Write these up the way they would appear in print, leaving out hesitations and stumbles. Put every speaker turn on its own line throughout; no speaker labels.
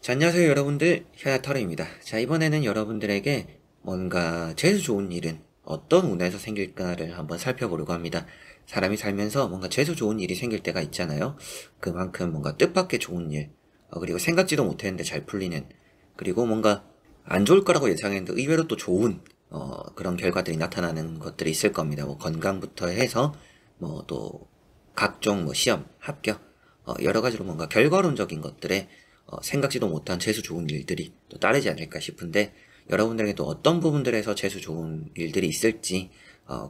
자, 안녕하세요 여러분들, 현아타로입니다. 자, 이번에는 여러분들에게 뭔가 재수 좋은 일은 어떤 운에서 생길까를 한번 살펴보려고 합니다. 사람이 살면서 뭔가 재수 좋은 일이 생길 때가 있잖아요. 그만큼 뭔가 뜻밖의 좋은 일, 그리고 생각지도 못했는데 잘 풀리는, 그리고 뭔가 안 좋을 거라고 예상했는데 의외로 또 좋은 그런 결과들이 나타나는 것들이 있을 겁니다. 뭐 건강부터 해서 뭐 또 각종 뭐 시험, 합격, 여러 가지로 뭔가 결과론적인 것들에 생각지도 못한 재수 좋은 일들이 또 따르지 않을까 싶은데, 여러분들에게 또 어떤 부분들에서 재수 좋은 일들이 있을지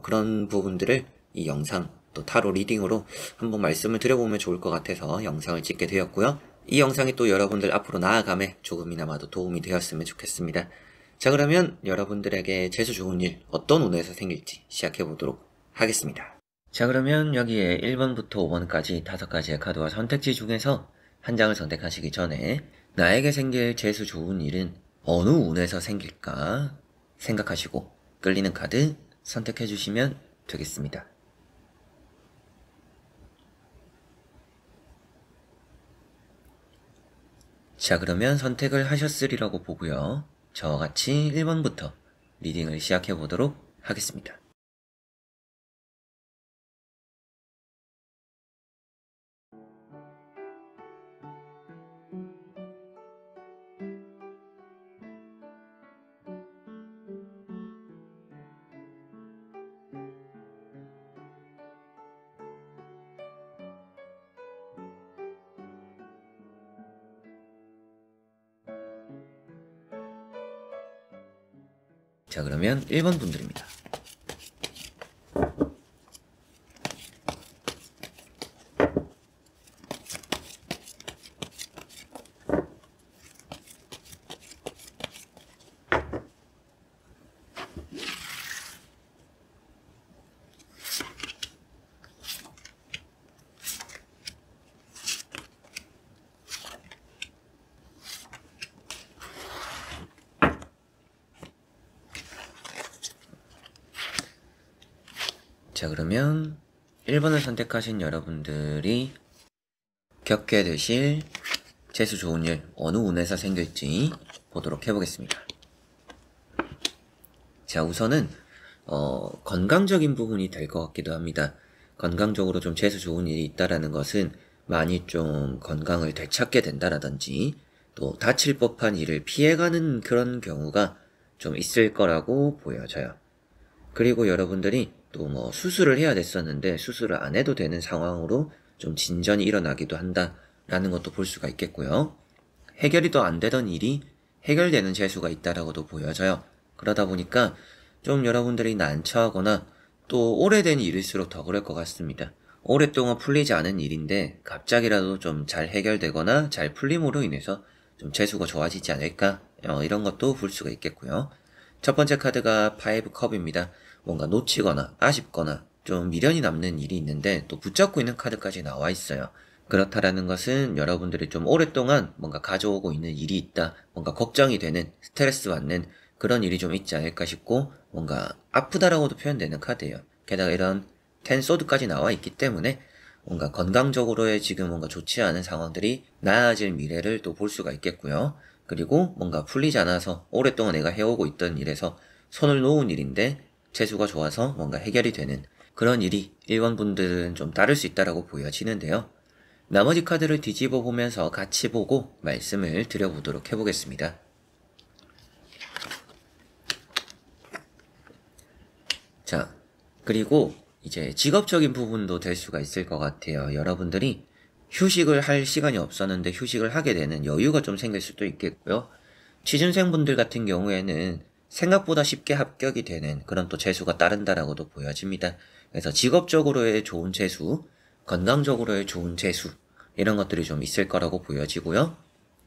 그런 부분들을 이 영상 또 타로 리딩으로 한번 말씀을 드려보면 좋을 것 같아서 영상을 찍게 되었고요. 이 영상이 또 여러분들 앞으로 나아감에 조금이나마도 도움이 되었으면 좋겠습니다. 자, 그러면 여러분들에게 재수 좋은 일 어떤 운에서 생길지 시작해 보도록 하겠습니다. 자, 그러면 여기에 1번부터 5번까지 5가지의 카드와 선택지 중에서 한 장을 선택하시기 전에 나에게 생길 재수 좋은 일은 어느 운에서 생길까 생각하시고 끌리는 카드 선택해 주시면 되겠습니다. 자, 그러면 선택을 하셨으리라고 보고요. 저와 같이 1번부터 리딩을 시작해 보도록 하겠습니다. 자, 그러면 1번 분들입니다. 자, 그러면 1번을 선택하신 여러분들이 겪게 되실 재수 좋은 일 어느 운에서 생길지 보도록 해보겠습니다. 자, 우선은 건강적인 부분이 될 것 같기도 합니다. 건강적으로 좀 재수 좋은 일이 있다라는 것은 많이 좀 건강을 되찾게 된다라든지 또 다칠 법한 일을 피해가는 그런 경우가 좀 있을 거라고 보여져요. 그리고 여러분들이 또 뭐 수술을 해야 됐었는데 수술을 안 해도 되는 상황으로 좀 진전이 일어나기도 한다라는 것도 볼 수가 있겠고요. 해결이 더 안 되던 일이 해결되는 재수가 있다라고도 보여져요. 그러다 보니까 좀 여러분들이 난처하거나 또 오래된 일일수록 더 그럴 것 같습니다. 오랫동안 풀리지 않은 일인데 갑자기라도 좀 잘 해결되거나 잘 풀림으로 인해서 좀 재수가 좋아지지 않을까, 이런 것도 볼 수가 있겠고요. 첫 번째 카드가 파이브 컵입니다. 뭔가 놓치거나 아쉽거나 좀 미련이 남는 일이 있는데 또 붙잡고 있는 카드까지 나와 있어요. 그렇다라는 것은 여러분들이 좀 오랫동안 뭔가 가져오고 있는 일이 있다, 뭔가 걱정이 되는, 스트레스 받는 그런 일이 좀 있지 않을까 싶고, 뭔가 아프다라고도 표현되는 카드예요. 게다가 이런 텐소드까지 나와 있기 때문에 뭔가 건강적으로의 지금 뭔가 좋지 않은 상황들이 나아질 미래를 또 볼 수가 있겠고요. 그리고 뭔가 풀리지 않아서 오랫동안 내가 해오고 있던 일에서 손을 놓은 일인데 재수가 좋아서 뭔가 해결이 되는 그런 일이 1번 분들은 좀 따를 수 있다라고 보여지는데요. 나머지 카드를 뒤집어 보면서 같이 보고 말씀을 드려보도록 해보겠습니다. 자, 그리고 이제 직업적인 부분도 될 수가 있을 것 같아요. 여러분들이 휴식을 할 시간이 없었는데 휴식을 하게 되는 여유가 좀 생길 수도 있겠고요. 취준생분들 같은 경우에는 생각보다 쉽게 합격이 되는 그런 또 재수가 따른다라고도 보여집니다. 그래서 직업적으로의 좋은 재수, 건강적으로의 좋은 재수, 이런 것들이 좀 있을 거라고 보여지고요.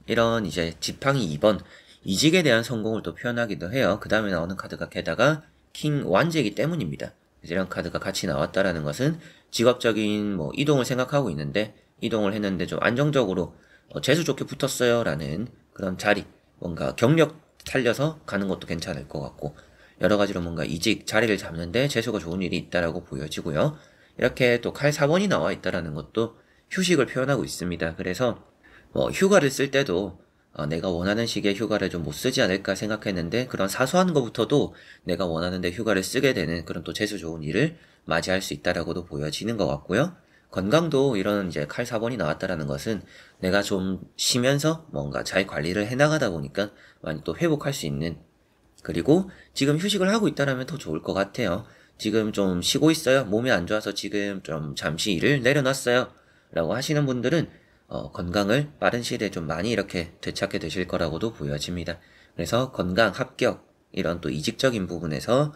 이런 이제 지팡이 2번, 이직에 대한 성공을 또 표현하기도 해요. 그 다음에 나오는 카드가 게다가 킹 완제이기 때문입니다. 이런 카드가 같이 나왔다라는 것은 직업적인 뭐 이동을 생각하고 있는데 이동을 했는데 좀 안정적으로 재수 좋게 붙었어요 라는 그런 자리, 뭔가 경력 살려서 가는 것도 괜찮을 것 같고, 여러 가지로 뭔가 이직 자리를 잡는데 재수가 좋은 일이 있다라고 보여지고요. 이렇게 또 칼 4번이 나와 있다라는 것도 휴식을 표현하고 있습니다. 그래서 뭐 휴가를 쓸 때도 내가 원하는 식의 휴가를 좀 못 쓰지 않을까 생각했는데 그런 사소한 것부터도 내가 원하는데 휴가를 쓰게 되는 그런 또 재수 좋은 일을 맞이할 수 있다라고도 보여지는 것 같고요. 건강도 이런 이제 칼 4번이 나왔다라는 것은 내가 좀 쉬면서 뭔가 잘 관리를 해나가다 보니까 많이 또 회복할 수 있는, 그리고 지금 휴식을 하고 있다라면 더 좋을 것 같아요. 지금 좀 쉬고 있어요. 몸이 안 좋아서 지금 좀 잠시 일을 내려놨어요. 라고 하시는 분들은 건강을 빠른 시일에 좀 많이 이렇게 되찾게 되실 거라고도 보여집니다. 그래서 건강, 합격, 이런 또 이직적인 부분에서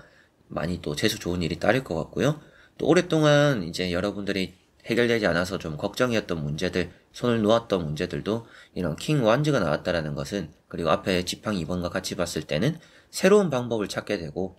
많이 또 재수 좋은 일이 따를 것 같고요. 또 오랫동안 이제 여러분들이 해결되지 않아서 좀 걱정이었던 문제들, 손을 놓았던 문제들도 이런 킹 완즈가 나왔다라는 것은, 그리고 앞에 지팡이 2번과 같이 봤을 때는 새로운 방법을 찾게 되고,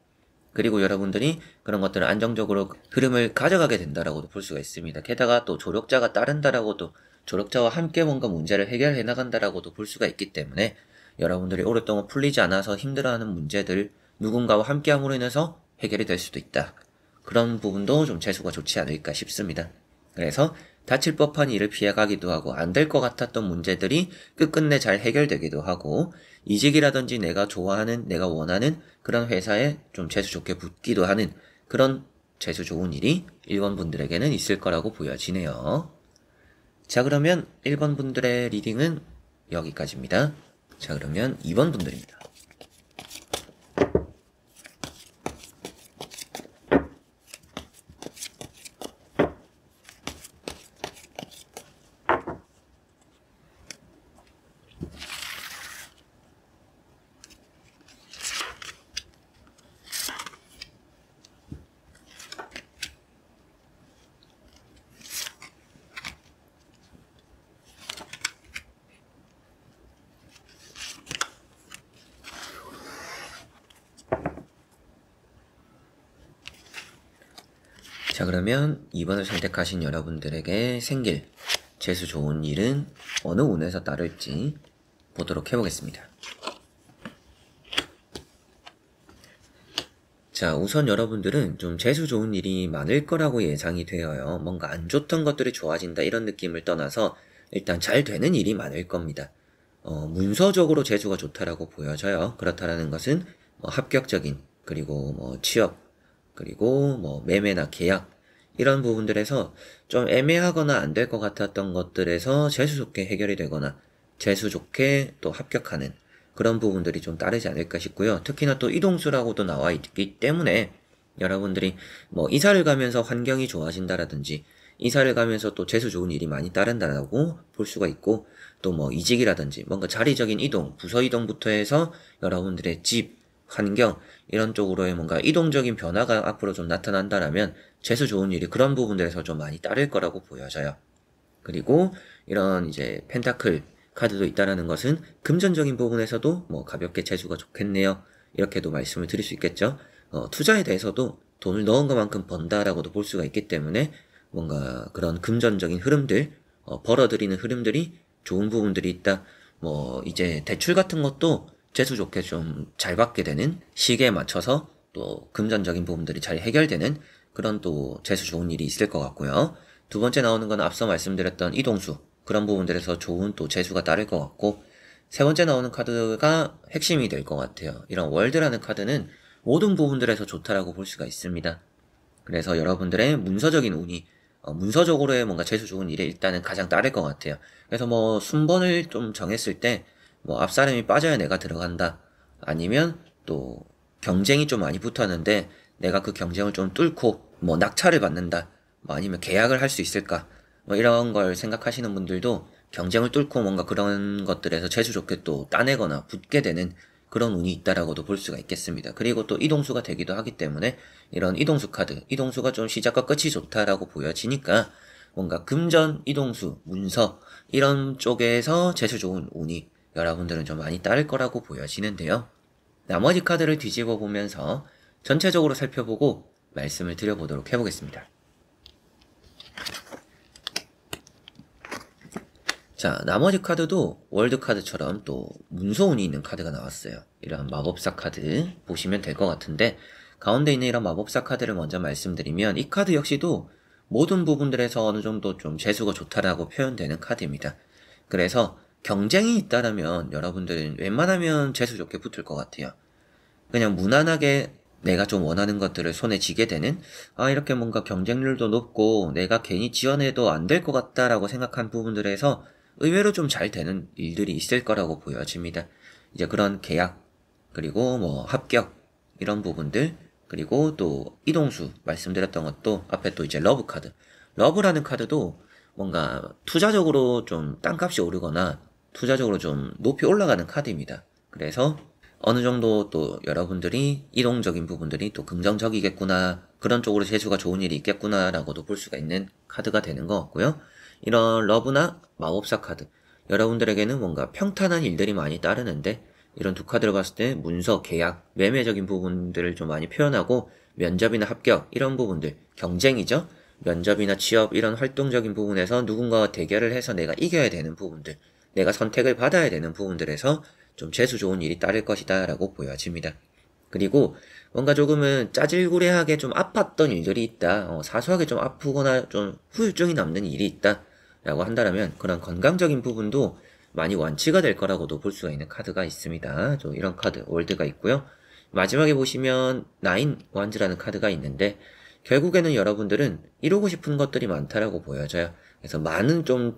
그리고 여러분들이 그런 것들을 안정적으로 흐름을 가져가게 된다라고도 볼 수가 있습니다. 게다가 또 조력자가 따른다라고도, 조력자와 함께 뭔가 문제를 해결해 나간다라고도 볼 수가 있기 때문에 여러분들이 오랫동안 풀리지 않아서 힘들어하는 문제들 누군가와 함께함으로 인해서 해결이 될 수도 있다. 그런 부분도 좀 재수가 좋지 않을까 싶습니다. 그래서 다칠 법한 일을 피해가기도 하고 안 될 것 같았던 문제들이 끝끝내 잘 해결되기도 하고, 이직이라든지 내가 좋아하는, 내가 원하는 그런 회사에 좀 재수 좋게 붙기도 하는 그런 재수 좋은 일이 1번 분들에게는 있을 거라고 보여지네요. 자, 그러면 1번 분들의 리딩은 여기까지입니다. 자, 그러면 2번 분들입니다. 자, 그러면 2번을 선택하신 여러분들에게 생길 재수 좋은 일은 어느 운에서 따를지 보도록 해보겠습니다. 자, 우선 여러분들은 좀 재수 좋은 일이 많을 거라고 예상이 되어요. 뭔가 안 좋던 것들이 좋아진다 이런 느낌을 떠나서 일단 잘 되는 일이 많을 겁니다. 문서적으로 재수가 좋다라고 보여져요. 그렇다라는 것은 합격적인, 그리고 취업, 그리고 매매나 계약, 이런 부분들에서 좀 애매하거나 안 될 것 같았던 것들에서 재수 좋게 해결이 되거나 재수 좋게 또 합격하는 그런 부분들이 좀 따르지 않을까 싶고요. 특히나 또 이동수라고도 나와 있기 때문에 여러분들이 이사를 가면서 환경이 좋아진다라든지 이사를 가면서 또 재수 좋은 일이 많이 따른다라고 볼 수가 있고, 또 이직이라든지 뭔가 자리적인 이동, 부서 이동부터 해서 여러분들의 집, 환경, 이런 쪽으로의 뭔가 이동적인 변화가 앞으로 좀 나타난다라면 재수 좋은 일이 그런 부분들에서 좀 많이 따를 거라고 보여져요. 그리고 이런 이제 펜타클 카드도 있다라는 것은 금전적인 부분에서도 가볍게 재수가 좋겠네요. 이렇게도 말씀을 드릴 수 있겠죠. 투자에 대해서도 돈을 넣은 것만큼 번다라고도 볼 수가 있기 때문에 뭔가 그런 금전적인 흐름들, 벌어들이는 흐름들이 좋은 부분들이 있다. 이제 대출 같은 것도 재수 좋게 좀 잘 받게 되는 시기에 맞춰서 또 금전적인 부분들이 잘 해결되는 그런 또 재수 좋은 일이 있을 것 같고요. 두 번째 나오는 건 앞서 말씀드렸던 이동수, 그런 부분들에서 좋은 또 재수가 따를 것 같고, 세 번째 나오는 카드가 핵심이 될 것 같아요. 이런 월드라는 카드는 모든 부분들에서 좋다라고 볼 수가 있습니다. 그래서 여러분들의 문서적인 운이 문서적으로의 뭔가 재수 좋은 일에 일단은 가장 따를 것 같아요. 그래서 순번을 좀 정했을 때 앞사람이 빠져야 내가 들어간다, 아니면 또 경쟁이 좀 많이 붙었는데 내가 그 경쟁을 좀 뚫고 낙찰을 받는다, 아니면 계약을 할 수 있을까, 이런 걸 생각하시는 분들도 경쟁을 뚫고 뭔가 그런 것들에서 재수 좋게 또 따내거나 붙게 되는 그런 운이 있다라고도 볼 수가 있겠습니다. 그리고 또 이동수가 되기도 하기 때문에 이런 이동수 카드, 이동수가 좀 시작과 끝이 좋다라고 보여지니까 뭔가 금전, 이동수, 문서 이런 쪽에서 재수 좋은 운이 여러분들은 좀 많이 따를 거라고 보여지는데요. 나머지 카드를 뒤집어 보면서 전체적으로 살펴보고 말씀을 드려보도록 해보겠습니다. 자, 나머지 카드도 월드 카드처럼 또 문서운이 있는 카드가 나왔어요. 이런 마법사 카드 보시면 될 것 같은데, 가운데 있는 이런 마법사 카드를 먼저 말씀드리면 이 카드 역시도 모든 부분들에서 어느 정도 좀 재수가 좋다라고 표현되는 카드입니다. 그래서 경쟁이 있다라면 여러분들은 웬만하면 재수 좋게 붙을 것 같아요. 그냥 무난하게 내가 좀 원하는 것들을 손에 쥐게 되는, 이렇게 뭔가 경쟁률도 높고 내가 괜히 지원해도 안 될 것 같다라고 생각한 부분들에서 의외로 좀 잘 되는 일들이 있을 거라고 보여집니다. 이제 그런 계약, 그리고 뭐 합격, 이런 부분들, 그리고 또 이동수 말씀드렸던 것도 앞에 또 이제 러브 카드. 러브라는 카드도 뭔가 투자적으로 좀 땅값이 오르거나 투자적으로 좀 높이 올라가는 카드입니다. 그래서 어느 정도 또 여러분들이 이동적인 부분들이 또 긍정적이겠구나, 그런 쪽으로 재수가 좋은 일이 있겠구나라고도 볼 수가 있는 카드가 되는 것 같고요. 이런 러브나 마법사 카드, 여러분들에게는 뭔가 평탄한 일들이 많이 따르는데, 이런 두 카드를 봤을 때 문서, 계약, 매매적인 부분들을 좀 많이 표현하고, 면접이나 합격, 이런 부분들, 경쟁이죠? 면접이나 취업, 이런 활동적인 부분에서 누군가와 대결을 해서 내가 이겨야 되는 부분들, 내가 선택을 받아야 되는 부분들에서 좀 재수 좋은 일이 따를 것이다 라고 보여집니다. 그리고 뭔가 조금은 짜질구레하게 좀 아팠던 일들이 있다, 사소하게 좀 아프거나 좀 후유증이 남는 일이 있다 라고 한다면, 그런 건강적인 부분도 많이 완치가 될 거라고도 볼 수가 있는 카드가 있습니다. 좀 이런 카드 월드가 있고요. 마지막에 보시면 나인 완즈라는 카드가 있는데, 결국에는 여러분들은 이루고 싶은 것들이 많다라고 보여져요. 그래서 많은 좀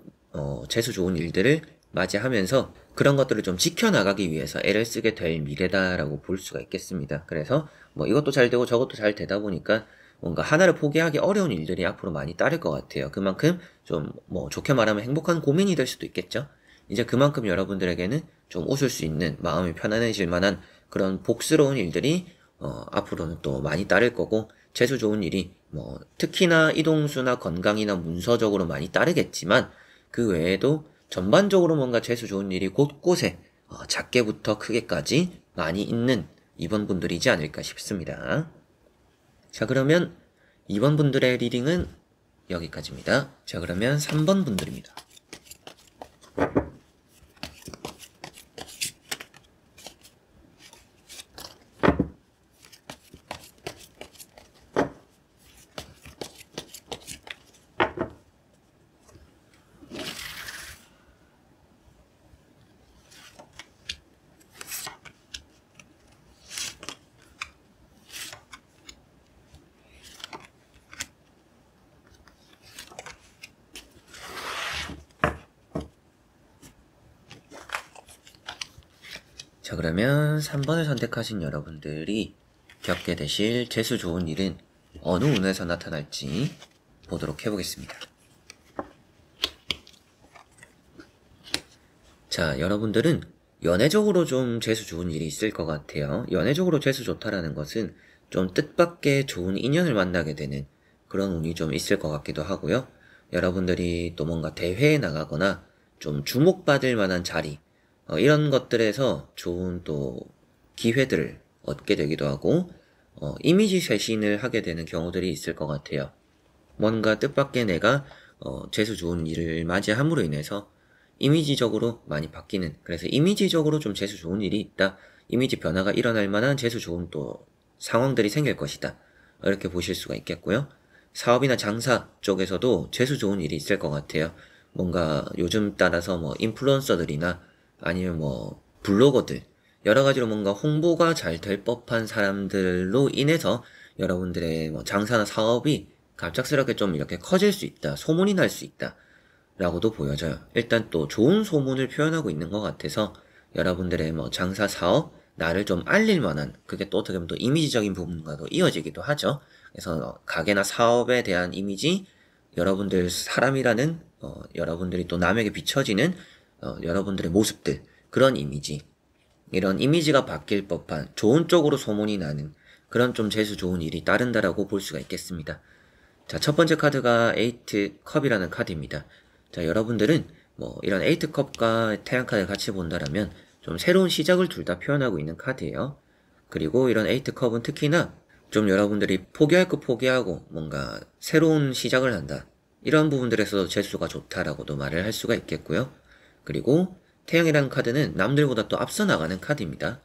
재수 좋은 일들을 맞이하면서 그런 것들을 좀 지켜나가기 위해서 애를 쓰게 될 미래다라고 볼 수가 있겠습니다. 그래서 뭐 이것도 잘 되고 저것도 잘 되다 보니까 뭔가 하나를 포기하기 어려운 일들이 앞으로 많이 따를 것 같아요. 그만큼 좀 뭐 좋게 말하면 행복한 고민이 될 수도 있겠죠. 이제 그만큼 여러분들에게는 좀 웃을 수 있는, 마음이 편안해질 만한 그런 복스러운 일들이 앞으로는 또 많이 따를 거고, 재수 좋은 일이 뭐 특히나 이동수나 건강이나 문서적으로 많이 따르겠지만, 그 외에도 전반적으로 뭔가 재수 좋은 일이 곳곳에 작게부터 크게까지 많이 있는 이번 분들이지 않을까 싶습니다. 자, 그러면 2번 분들의 리딩은 여기까지입니다. 자, 그러면 3번 분들입니다. 자, 그러면 3번을 선택하신 여러분들이 겪게 되실 재수 좋은 일은 어느 운에서 나타날지 보도록 해보겠습니다. 자, 여러분들은 연애적으로 좀 재수 좋은 일이 있을 것 같아요. 연애적으로 재수 좋다라는 것은 좀 뜻밖의 좋은 인연을 만나게 되는 그런 운이 좀 있을 것 같기도 하고요. 여러분들이 또 뭔가 대회에 나가거나 좀 주목받을 만한 자리, 이런 것들에서 좋은 또 기회들을 얻게 되기도 하고, 이미지 쇄신을 하게 되는 경우들이 있을 것 같아요. 뭔가 뜻밖의 내가 재수 좋은 일을 맞이함으로 인해서 이미지적으로 많이 바뀌는, 그래서 이미지적으로 좀 재수 좋은 일이 있다, 이미지 변화가 일어날 만한 재수 좋은 또 상황들이 생길 것이다, 이렇게 보실 수가 있겠고요. 사업이나 장사 쪽에서도 재수 좋은 일이 있을 것 같아요. 뭔가 요즘 따라서 뭐 인플루언서들이나 아니면 뭐 블로거들, 여러 가지로 뭔가 홍보가 잘 될 법한 사람들로 인해서 여러분들의 뭐 장사나 사업이 갑작스럽게 좀 이렇게 커질 수 있다, 소문이 날 수 있다 라고도 보여져요. 일단 또 좋은 소문을 표현하고 있는 것 같아서 여러분들의 뭐 장사, 사업, 나를 좀 알릴 만한, 그게 또 어떻게 보면 또 이미지적인 부분과도 이어지기도 하죠. 그래서 가게나 사업에 대한 이미지, 여러분들 사람이라는 여러분들이 또 남에게 비춰지는 여러분들의 모습들, 그런 이미지, 이런 이미지가 바뀔 법한 좋은 쪽으로 소문이 나는 그런 좀 재수 좋은 일이 따른다라고 볼 수가 있겠습니다. 자, 첫 번째 카드가 에이트 컵이라는 카드입니다. 자, 여러분들은 뭐 이런 에이트 컵과 태양 카드를 같이 본다라면 좀 새로운 시작을 둘 다 표현하고 있는 카드예요. 그리고 이런 에이트 컵은 특히나 좀 여러분들이 포기할 거 포기하고 뭔가 새로운 시작을 한다, 이런 부분들에서 재수가 좋다라고도 말을 할 수가 있겠고요. 그리고 태양이라는 카드는 남들보다 또 앞서 나가는 카드입니다.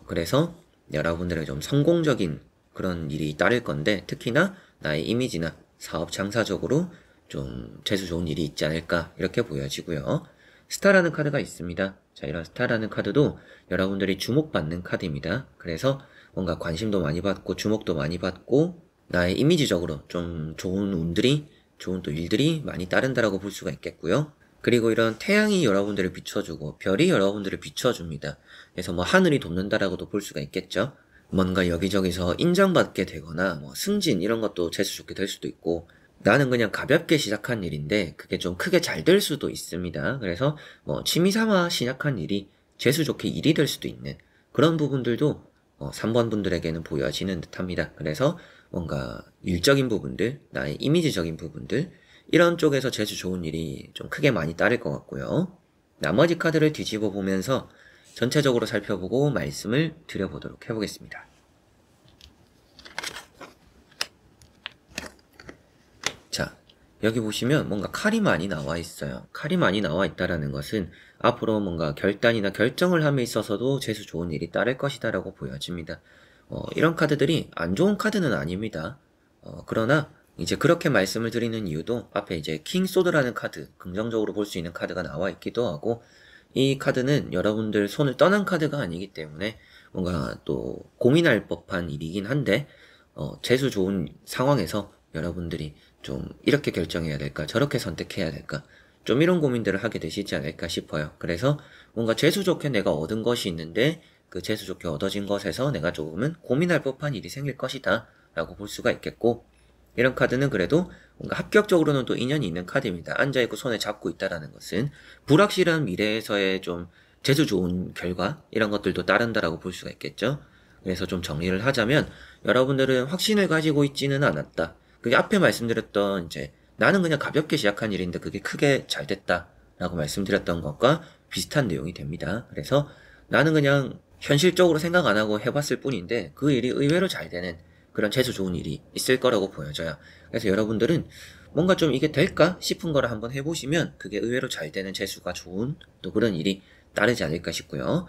그래서 여러분들의 좀 성공적인 그런 일이 따를 건데, 특히나 나의 이미지나 사업 장사적으로 좀 재수 좋은 일이 있지 않을까, 이렇게 보여지고요. 스타라는 카드가 있습니다. 자, 이런 스타라는 카드도 여러분들이 주목받는 카드입니다. 그래서 뭔가 관심도 많이 받고 주목도 많이 받고 나의 이미지적으로 좀 좋은 운들이, 좋은 또 일들이 많이 따른다라고 볼 수가 있겠고요. 그리고 이런 태양이 여러분들을 비춰주고 별이 여러분들을 비춰줍니다. 그래서 뭐 하늘이 돕는다라고도 볼 수가 있겠죠. 뭔가 여기저기서 인정받게 되거나 뭐 승진 이런 것도 재수 좋게 될 수도 있고, 나는 그냥 가볍게 시작한 일인데 그게 좀 크게 잘 될 수도 있습니다. 그래서 뭐 취미 삼아 시작한 일이 재수 좋게 일이 될 수도 있는 그런 부분들도 3번 분들에게는 보여지는 듯합니다. 그래서 뭔가 일적인 부분들, 나의 이미지적인 부분들, 이런 쪽에서 재수 좋은 일이 좀 크게 많이 따를 것 같고요. 나머지 카드를 뒤집어 보면서 전체적으로 살펴보고 말씀을 드려보도록 해보겠습니다. 자, 여기 보시면 뭔가 칼이 많이 나와 있어요. 칼이 많이 나와 있다라는 것은 앞으로 뭔가 결단이나 결정을 함에 있어서도 재수 좋은 일이 따를 것이다 라고 보여집니다. 이런 카드들이 안 좋은 카드는 아닙니다. 그러나 이제 그렇게 말씀을 드리는 이유도 앞에 이제 킹소드라는 카드, 긍정적으로 볼 수 있는 카드가 나와 있기도 하고, 이 카드는 여러분들 손을 떠난 카드가 아니기 때문에 뭔가 또 고민할 법한 일이긴 한데, 재수 좋은 상황에서 여러분들이 좀 이렇게 결정해야 될까, 저렇게 선택해야 될까, 좀 이런 고민들을 하게 되시지 않을까 싶어요. 그래서 뭔가 재수 좋게 내가 얻은 것이 있는데 그 재수 좋게 얻어진 것에서 내가 조금은 고민할 법한 일이 생길 것이다 라고 볼 수가 있겠고, 이런 카드는 그래도 뭔가 합격적으로는 또 인연이 있는 카드입니다. 앉아있고 손에 잡고 있다라는 것은 불확실한 미래에서의 좀 재수 좋은 결과, 이런 것들도 따른다라고 볼 수가 있겠죠. 그래서 좀 정리를 하자면 여러분들은 확신을 가지고 있지는 않았다. 그게 앞에 말씀드렸던 이제 나는 그냥 가볍게 시작한 일인데 그게 크게 잘 됐다 라고 말씀드렸던 것과 비슷한 내용이 됩니다. 그래서 나는 그냥 현실적으로 생각 안 하고 해봤을 뿐인데 그 일이 의외로 잘 되는 그런 재수 좋은 일이 있을 거라고 보여져요. 그래서 여러분들은 뭔가 좀 이게 될까 싶은 거를 한번 해보시면 그게 의외로 잘 되는 재수가 좋은 또 그런 일이 따르지 않을까 싶고요.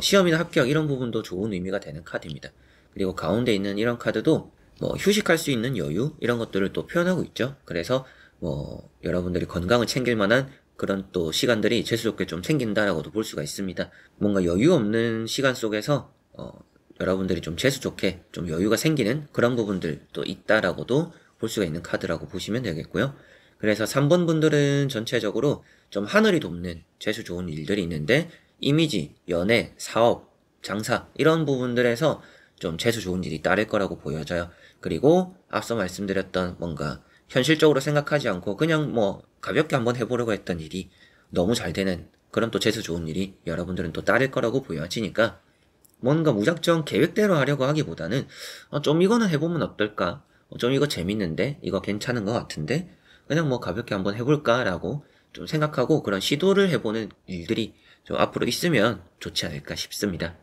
시험이나 합격 이런 부분도 좋은 의미가 되는 카드입니다. 그리고 가운데 있는 이런 카드도 뭐 휴식할 수 있는 여유 이런 것들을 또 표현하고 있죠. 그래서 뭐 여러분들이 건강을 챙길 만한 그런 또 시간들이 재수 좋게 좀 생긴다라고도 볼 수가 있습니다. 뭔가 여유 없는 시간 속에서 여러분들이 좀 재수 좋게 좀 여유가 생기는 그런 부분들도 있다라고도 볼 수가 있는 카드라고 보시면 되겠고요. 그래서 3번 분들은 전체적으로 좀 하늘이 돕는 재수 좋은 일들이 있는데 이미지, 연애, 사업, 장사 이런 부분들에서 좀 재수 좋은 일이 따를 거라고 보여져요. 그리고 앞서 말씀드렸던 뭔가 현실적으로 생각하지 않고 그냥 뭐 가볍게 한번 해보려고 했던 일이 너무 잘 되는 그런 또 재수 좋은 일이 여러분들은 또 따를 거라고 보여지니까 뭔가 무작정 계획대로 하려고 하기보다는 좀 이거는 해보면 어떨까? 좀 이거 재밌는데? 이거 괜찮은 것 같은데? 그냥 뭐 가볍게 한번 해볼까? 라고 좀 생각하고 그런 시도를 해보는 일들이 좀 앞으로 있으면 좋지 않을까 싶습니다.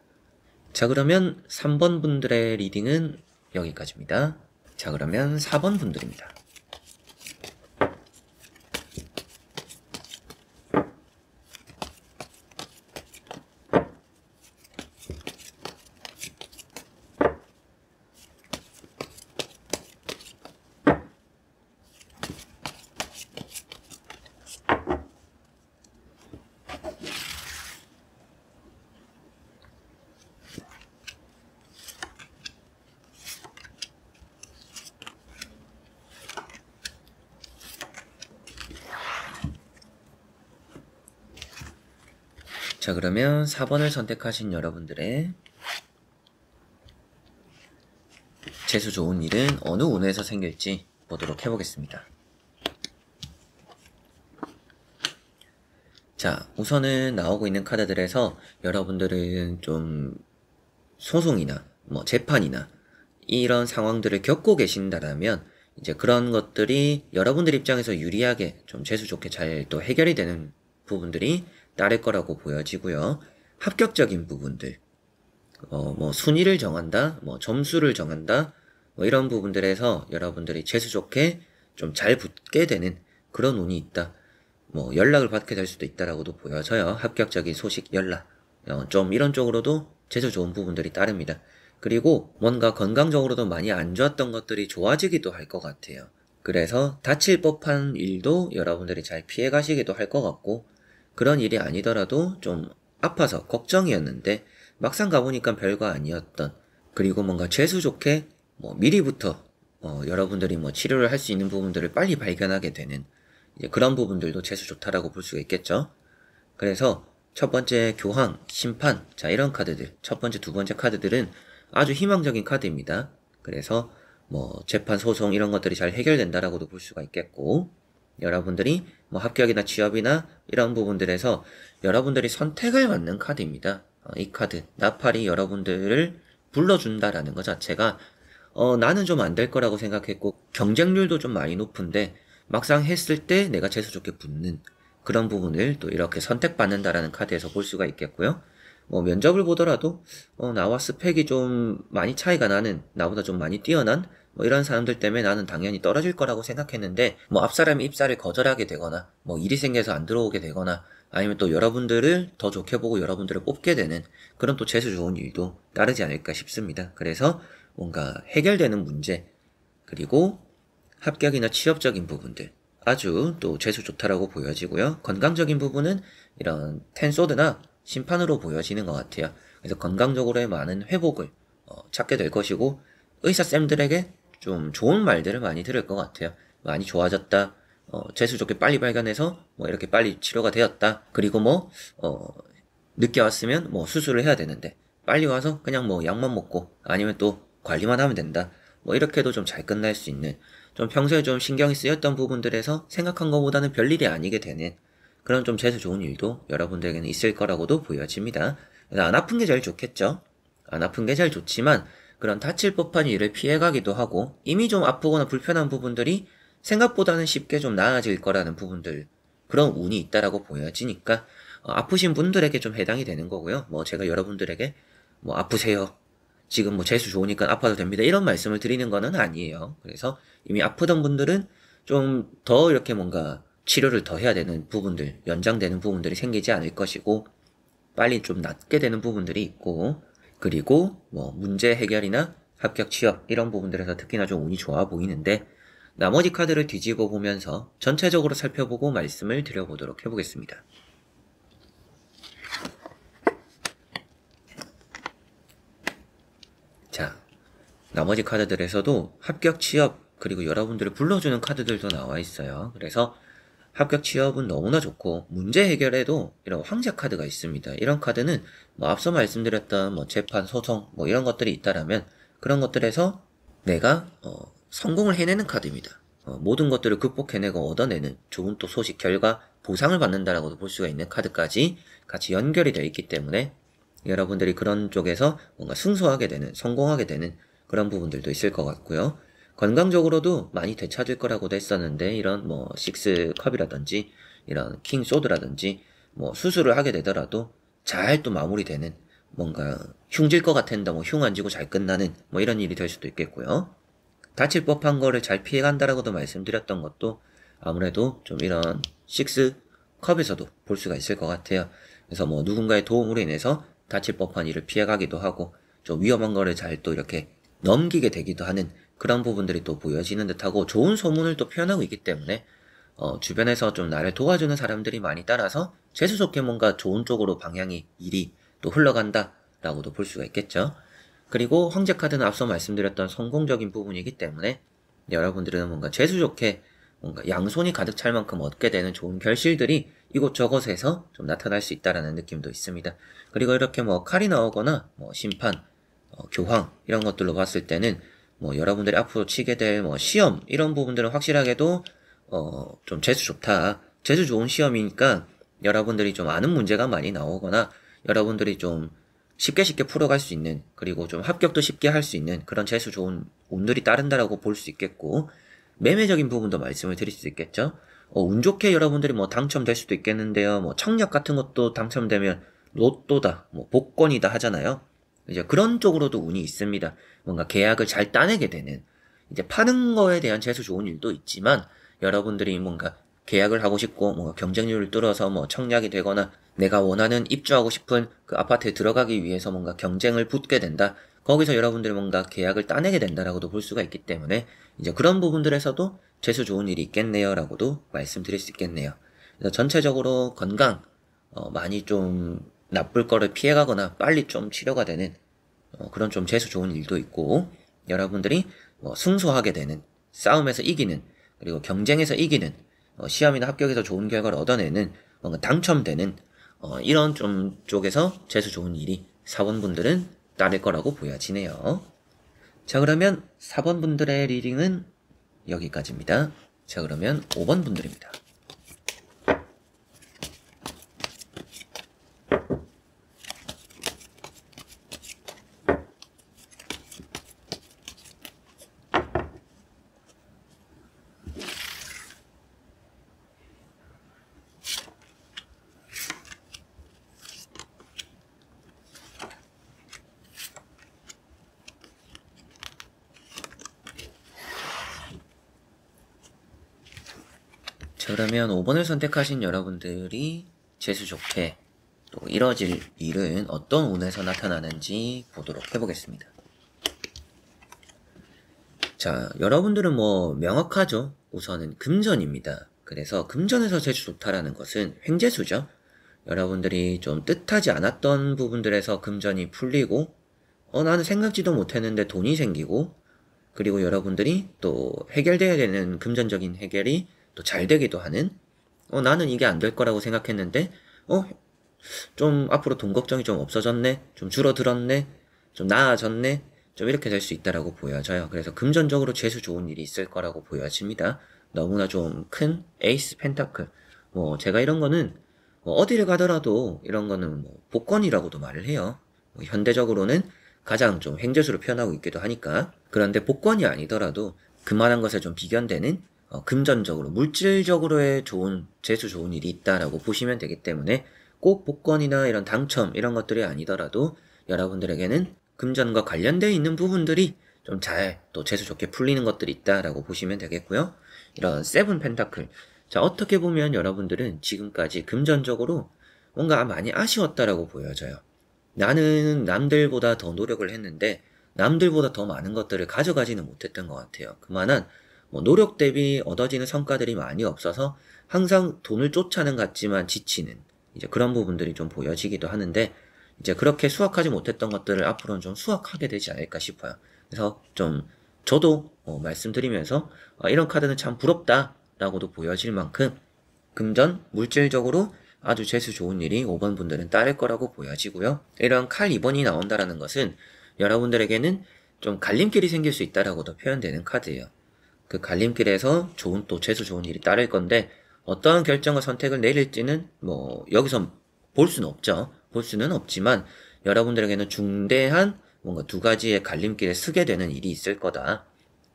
자, 그러면 3번 분들의 리딩은 여기까지입니다. 자, 그러면 4번 분들입니다. 자, 그러면 4번을 선택하신 여러분들의 재수 좋은 일은 어느 운에서 생길지 보도록 해보겠습니다. 자, 우선은 나오고 있는 카드들에서 여러분들은 좀 소송이나 뭐 재판이나 이런 상황들을 겪고 계신다라면 이제 그런 것들이 여러분들 입장에서 유리하게 좀 재수 좋게 잘 또 해결이 되는 부분들이 따를 거라고 보여지고요. 합격적인 부분들, 뭐 순위를 정한다, 뭐 점수를 정한다, 뭐 이런 부분들에서 여러분들이 재수 좋게 좀 잘 붙게 되는 그런 운이 있다. 뭐 연락을 받게 될 수도 있다라고도 보여져요. 합격적인 소식, 연락. 좀 이런 쪽으로도 재수 좋은 부분들이 따릅니다. 그리고 뭔가 건강적으로도 많이 안 좋았던 것들이 좋아지기도 할 것 같아요. 그래서 다칠 법한 일도 여러분들이 잘 피해 가시기도 할 것 같고, 그런 일이 아니더라도 좀 아파서 걱정이었는데 막상 가보니까 별거 아니었던, 그리고 뭔가 재수 좋게 뭐 미리부터 여러분들이 뭐 치료를 할 수 있는 부분들을 빨리 발견하게 되는 이제 그런 부분들도 재수 좋다라고 볼 수가 있겠죠. 그래서 첫 번째 교황, 심판, 자 이런 카드들, 첫 번째, 두 번째 카드들은 아주 희망적인 카드입니다. 그래서 뭐 재판, 소송 이런 것들이 잘 해결된다라고도 볼 수가 있겠고, 여러분들이 뭐 합격이나 취업이나 이런 부분들에서 여러분들이 선택을 받는 카드입니다. 이 카드, 나팔이 여러분들을 불러준다라는 것 자체가 나는 좀 안 될 거라고 생각했고 경쟁률도 좀 많이 높은데 막상 했을 때 내가 재수 좋게 붙는 그런 부분을 또 이렇게 선택받는다라는 카드에서 볼 수가 있겠고요. 뭐 면접을 보더라도 나와 스펙이 좀 많이 차이가 나는, 나보다 좀 많이 뛰어난 뭐 이런 사람들 때문에 나는 당연히 떨어질 거라고 생각했는데 뭐 앞사람이 입사를 거절하게 되거나 뭐 일이 생겨서 안 들어오게 되거나 아니면 또 여러분들을 더 좋게 보고 여러분들을 뽑게 되는 그런 또 재수 좋은 일도 따르지 않을까 싶습니다. 그래서 뭔가 해결되는 문제, 그리고 합격이나 취업적인 부분들 아주 또 재수 좋다라고 보여지고요. 건강적인 부분은 이런 텐소드나 심판으로 보여지는 것 같아요. 그래서 건강적으로의 많은 회복을 찾게 될 것이고, 의사쌤들에게 좀 좋은 말들을 많이 들을 것 같아요. 많이 좋아졌다, 재수 좋게 빨리 발견해서 뭐 이렇게 빨리 치료가 되었다, 그리고 뭐 늦게 왔으면 뭐 수술을 해야 되는데 빨리 와서 그냥 뭐 약만 먹고 아니면 또 관리만 하면 된다, 뭐 이렇게도 좀 잘 끝날 수 있는, 좀 평소에 좀 신경이 쓰였던 부분들에서 생각한 것보다는 별일이 아니게 되는 그런 좀 재수 좋은 일도 여러분들에게는 있을 거라고도 보여집니다. 안 아픈 게 제일 좋겠죠. 안 아픈 게 제일 좋지만 그런 다칠 법한 일을 피해가기도 하고 이미 좀 아프거나 불편한 부분들이 생각보다는 쉽게 좀 나아질 거라는 부분들, 그런 운이 있다라고 보여지니까 아프신 분들에게 좀 해당이 되는 거고요. 뭐 제가 여러분들에게 뭐 아프세요, 지금 뭐 재수 좋으니까 아파도 됩니다, 이런 말씀을 드리는 거는 아니에요. 그래서 이미 아프던 분들은 좀 더 이렇게 뭔가 치료를 더 해야 되는 부분들, 연장되는 부분들이 생기지 않을 것이고, 빨리 좀 낫게 되는 부분들이 있고, 그리고 뭐 문제 해결이나 합격 취업 이런 부분들에서 특히나 좀 운이 좋아 보이는데, 나머지 카드를 뒤집어 보면서 전체적으로 살펴보고 말씀을 드려보도록 해보겠습니다. 자, 나머지 카드들에서도 합격 취업 그리고 여러분들을 불러주는 카드들도 나와 있어요. 그래서 합격 취업은 너무나 좋고, 문제 해결에도 이런 황제 카드가 있습니다. 이런 카드는 뭐 앞서 말씀드렸던 뭐 재판, 소송 뭐 이런 것들이 있다라면 그런 것들에서 내가 성공을 해내는 카드입니다. 모든 것들을 극복해내고 얻어내는 좋은 또 소식, 결과, 보상을 받는다라고도 볼 수가 있는 카드까지 같이 연결이 되어 있기 때문에 여러분들이 그런 쪽에서 뭔가 승소하게 되는, 성공하게 되는 그런 부분들도 있을 것 같고요. 건강적으로도 많이 되찾을 거라고도 했었는데, 이런 뭐 식스컵이라든지 이런 킹 소드라든지 뭐 수술을 하게 되더라도 잘 또 마무리되는, 뭔가 흉질 것 같은데 뭐 흉 안 지고 잘 끝나는 뭐 이런 일이 될 수도 있겠고요. 다칠 법한 거를 잘 피해간다라고도 말씀드렸던 것도 아무래도 좀 이런 식스컵에서도 볼 수가 있을 것 같아요. 그래서 뭐 누군가의 도움으로 인해서 다칠 법한 일을 피해가기도 하고 좀 위험한 거를 잘 또 이렇게 넘기게 되기도 하는 그런 부분들이 또 보여지는 듯하고, 좋은 소문을 또 표현하고 있기 때문에 주변에서 좀 나를 도와주는 사람들이 많이 따라서 재수 좋게 뭔가 좋은 쪽으로 방향이, 일이 또 흘러간다 라고도 볼 수가 있겠죠. 그리고 황제 카드는 앞서 말씀드렸던 성공적인 부분이기 때문에 여러분들은 뭔가 재수 좋게 뭔가 양손이 가득 찰 만큼 얻게 되는 좋은 결실들이 이곳저곳에서 좀 나타날 수 있다라는 느낌도 있습니다. 그리고 이렇게 뭐 칼이 나오거나 뭐 심판, 교황 이런 것들로 봤을 때는 뭐 여러분들이 앞으로 치게 될 뭐 시험 이런 부분들은 확실하게도 좀 재수 좋다, 재수 좋은 시험이니까 여러분들이 좀 아는 문제가 많이 나오거나 여러분들이 좀 쉽게 풀어갈 수 있는, 그리고 좀 합격도 쉽게 할 수 있는 그런 재수 좋은 운들이 따른다라고 볼 수 있겠고, 매매적인 부분도 말씀을 드릴 수 있겠죠. 운 좋게 여러분들이 뭐 당첨될 수도 있겠는데요. 뭐 청약 같은 것도 당첨되면 로또다, 뭐 복권이다 하잖아요. 이제 그런 쪽으로도 운이 있습니다. 뭔가 계약을 잘 따내게 되는, 이제 파는 거에 대한 재수 좋은 일도 있지만 여러분들이 뭔가 계약을 하고 싶고 뭔가 경쟁률을 뚫어서 뭐 청약이 되거나 내가 원하는 입주하고 싶은 그 아파트에 들어가기 위해서 뭔가 경쟁을 붙게 된다. 거기서 여러분들이 뭔가 계약을 따내게 된다라고도 볼 수가 있기 때문에 이제 그런 부분들에서도 재수 좋은 일이 있겠네요 라고도 말씀드릴 수 있겠네요. 그래서 전체적으로 건강, 많이 좀 나쁠 거를 피해가거나 빨리 좀 치료가 되는 그런 좀 재수 좋은 일도 있고, 여러분들이 승소하게 되는, 싸움에서 이기는, 그리고 경쟁에서 이기는, 시험이나 합격에서 좋은 결과를 얻어내는, 뭔가 당첨되는 이런 좀 쪽에서 재수 좋은 일이 4번 분들은 따를 거라고 보여지네요. 자, 그러면 4번 분들의 리딩은 여기까지입니다. 자, 그러면 5번 분들입니다. 자, 그러면 5번을 선택하신 여러분들이 재수 좋게 또 이뤄질 일은 어떤 운에서 나타나는지 보도록 해보겠습니다. 자, 여러분들은 명확하죠? 우선은 금전입니다. 그래서 금전에서 재수 좋다라는 것은 횡재수죠. 여러분들이 좀 뜻하지 않았던 부분들에서 금전이 풀리고 나는 생각지도 못했는데 돈이 생기고, 그리고 여러분들이 또 해결돼야 되는 금전적인 해결이 또 잘 되기도 하는, 나는 이게 안 될 거라고 생각했는데 좀 앞으로 돈 걱정이 좀 없어졌네, 좀 줄어들었네, 좀 나아졌네, 좀 이렇게 될 수 있다라고 보여져요. 그래서 금전적으로 재수 좋은 일이 있을 거라고 보여집니다. 너무나 좀 큰 에이스 펜타클. 제가 이런 거는 어디를 가더라도 이런 거는 복권이라고도 말을 해요. 현대적으로는 가장 좀 횡재수로 표현하고 있기도 하니까. 그런데 복권이 아니더라도 그만한 것에 좀 비견되는 금전적으로, 물질적으로의 좋은, 재수 좋은 일이 있다라고 보시면 되기 때문에 꼭 복권이나 이런 당첨, 이런 것들이 아니더라도 여러분들에게는 금전과 관련되어 있는 부분들이 좀 잘 또 재수 좋게 풀리는 것들이 있다라고 보시면 되겠고요. 이런 세븐 펜타클. 자, 어떻게 보면 여러분들은 지금까지 금전적으로 뭔가 많이 아쉬웠다라고 보여져요. 나는 남들보다 더 노력을 했는데 남들보다 더 많은 것들을 가져가지는 못했던 것 같아요. 그만한 노력 대비 얻어지는 성과들이 많이 없어서 항상 돈을 쫓아는 같지만 지치는 이제 그런 부분들이 좀 보여지기도 하는데, 이제 그렇게 수확하지 못했던 것들을 앞으로는 좀 수확하게 되지 않을까 싶어요. 그래서 좀 저도 말씀드리면서 이런 카드는 참 부럽다라고도 보여질 만큼 금전, 물질적으로 아주 재수 좋은 일이 5번 분들은 따를 거라고 보여지고요. 이런 칼 2번이 나온다라는 것은 여러분들에게는 좀 갈림길이 생길 수 있다라고도 표현되는 카드예요. 그 갈림길에서 좋은 또 재수 좋은 일이 따를 건데, 어떠한 결정과 선택을 내릴지는 여기서 볼 수는 없죠. 볼 수는 없지만 여러분들에게는 중대한 뭔가 두 가지의 갈림길에 서게 되는 일이 있을 거다.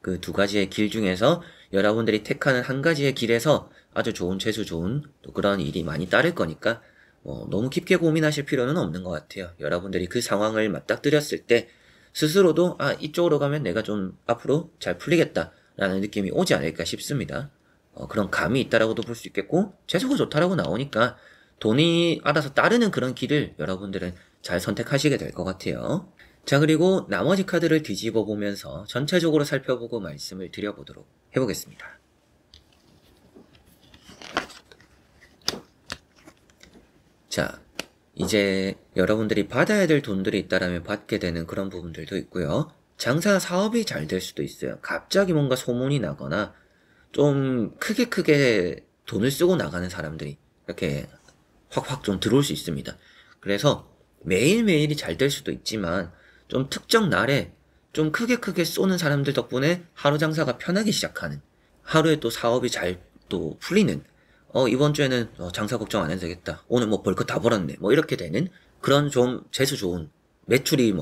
그 두 가지의 길 중에서 여러분들이 택하는 한 가지의 길에서 아주 좋은, 재수 좋은 또 그런 일이 많이 따를 거니까 너무 깊게 고민하실 필요는 없는 것 같아요. 여러분들이 그 상황을 맞닥뜨렸을 때 스스로도 이쪽으로 가면 내가 좀 앞으로 잘 풀리겠다 라는 느낌이 오지 않을까 싶습니다. 그런 감이 있다라고도 볼 수 있겠고, 재수가 좋다라고 나오니까 돈이 알아서 따르는 그런 길을 여러분들은 잘 선택하시게 될 것 같아요. 자, 그리고 나머지 카드를 뒤집어 보면서 전체적으로 살펴보고 말씀을 드려보도록 해보겠습니다. 자, 이제 여러분들이 받아야 될 돈들이 있다라면 받게 되는 그런 부분들도 있고요. 장사 사업이 잘 될 수도 있어요. 갑자기 뭔가 소문이 나거나 좀 크게 돈을 쓰고 나가는 사람들이 이렇게 확확 좀 들어올 수 있습니다. 그래서 매일매일이 잘 될 수도 있지만 좀 특정 날에 좀 크게 쏘는 사람들 덕분에 하루 장사가 편하게 시작하는, 하루에 또 사업이 잘 또 풀리는, 이번 주에는 장사 걱정 안 해도 되겠다, 오늘 벌컥 다 벌었네, 이렇게 되는 그런 좀 재수 좋은, 매출이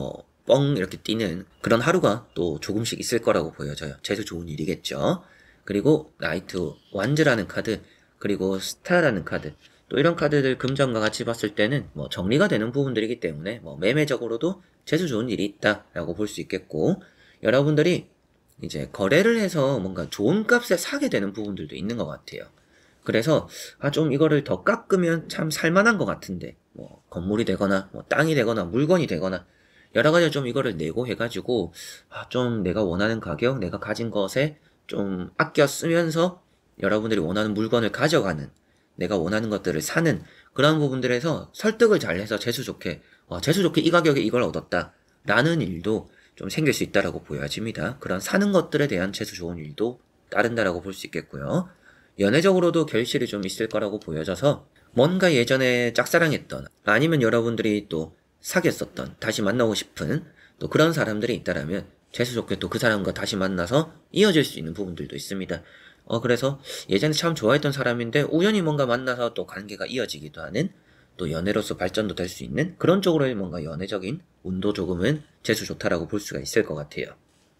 뻥 이렇게 뛰는 그런 하루가 또 조금씩 있을 거라고 보여져요. 재수 좋은 일이겠죠. 그리고 나이트 완즈라는 카드, 그리고 스타라는 카드, 또 이런 카드들 금전과 같이 봤을 때는 정리가 되는 부분들이기 때문에 매매적으로도 재수 좋은 일이 있다라고 볼 수 있겠고, 여러분들이 이제 거래를 해서 뭔가 좋은 값에 사게 되는 부분들도 있는 것 같아요. 그래서 좀 이거를 더 깎으면 참 살만한 것 같은데, 건물이 되거나 땅이 되거나 물건이 되거나 여러 가지 좀 이거를 내고 해가지고 좀 내가 원하는 가격, 내가 가진 것에 좀 아껴 쓰면서 여러분들이 원하는 물건을 가져가는, 내가 원하는 것들을 사는 그런 부분들에서 설득을 잘해서 재수 좋게 이 가격에 이걸 얻었다 라는 일도 좀 생길 수 있다라고 보여집니다. 그런 사는 것들에 대한 재수 좋은 일도 따른다라고 볼 수 있겠고요. 연애적으로도 결실이 좀 있을 거라고 보여져서 뭔가 예전에 짝사랑했던 아니면 여러분들이 또 사귀었었던 다시 만나고 싶은 또 그런 사람들이 있다라면 재수 좋게 또 그 사람과 다시 만나서 이어질 수 있는 부분들도 있습니다. 그래서 예전에 참 좋아했던 사람인데 우연히 뭔가 만나서 또 관계가 이어지기도 하는 또 연애로서 발전도 될 수 있는 그런 쪽으로의 뭔가 연애적인 운도 조금은 재수 좋다라고 볼 수가 있을 것 같아요.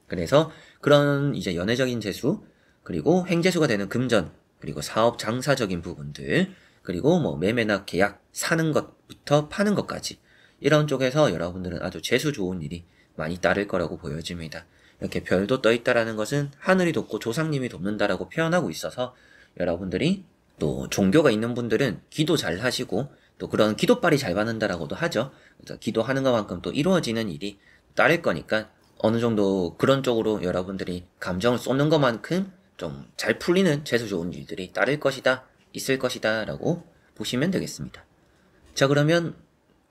그래서 그런 이제 연애적인 재수 그리고 행재수가 되는 금전 그리고 사업 장사적인 부분들 그리고 뭐 매매나 계약 사는 것부터 파는 것까지 이런 쪽에서 여러분들은 아주 재수 좋은 일이 많이 따를 거라고 보여집니다. 이렇게 별도 떠 있다라는 것은 하늘이 돕고 조상님이 돕는다라고 표현하고 있어서 여러분들이 또 종교가 있는 분들은 기도 잘 하시고 또 그런 기도빨이 잘 받는다라고도 하죠. 그래서 기도하는 것만큼 또 이루어지는 일이 따를 거니까 어느 정도 그런 쪽으로 여러분들이 감정을 쏟는 것만큼 좀 잘 풀리는 재수 좋은 일들이 따를 것이다, 있을 것이다 라고 보시면 되겠습니다. 자, 그러면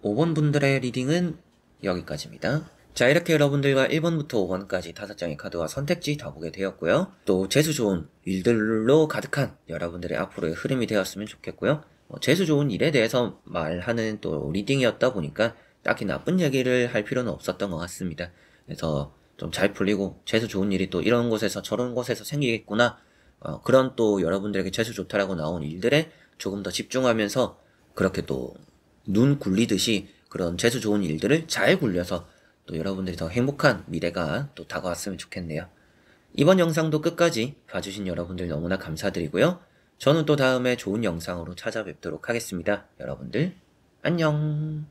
5번 분들의 리딩은 여기까지입니다. 자, 이렇게 여러분들과 1번부터 5번까지 5장의 카드와 선택지 다 보게 되었고요. 또 재수 좋은 일들로 가득한 여러분들의 앞으로의 흐름이 되었으면 좋겠고요. 재수 좋은 일에 대해서 말하는 또 리딩이었다 보니까 딱히 나쁜 얘기를 할 필요는 없었던 것 같습니다. 그래서 좀 잘 풀리고 재수 좋은 일이 또 이런 곳에서 저런 곳에서 생기겠구나. 그런 또 여러분들에게 재수 좋다라고 나온 일들에 조금 더 집중하면서 그렇게 또 눈 굴리듯이 그런 재수 좋은 일들을 잘 굴려서 또 여러분들이 더 행복한 미래가 또 다가왔으면 좋겠네요. 이번 영상도 끝까지 봐주신 여러분들 너무나 감사드리고요. 저는 또 다음에 좋은 영상으로 찾아뵙도록 하겠습니다. 여러분들 안녕.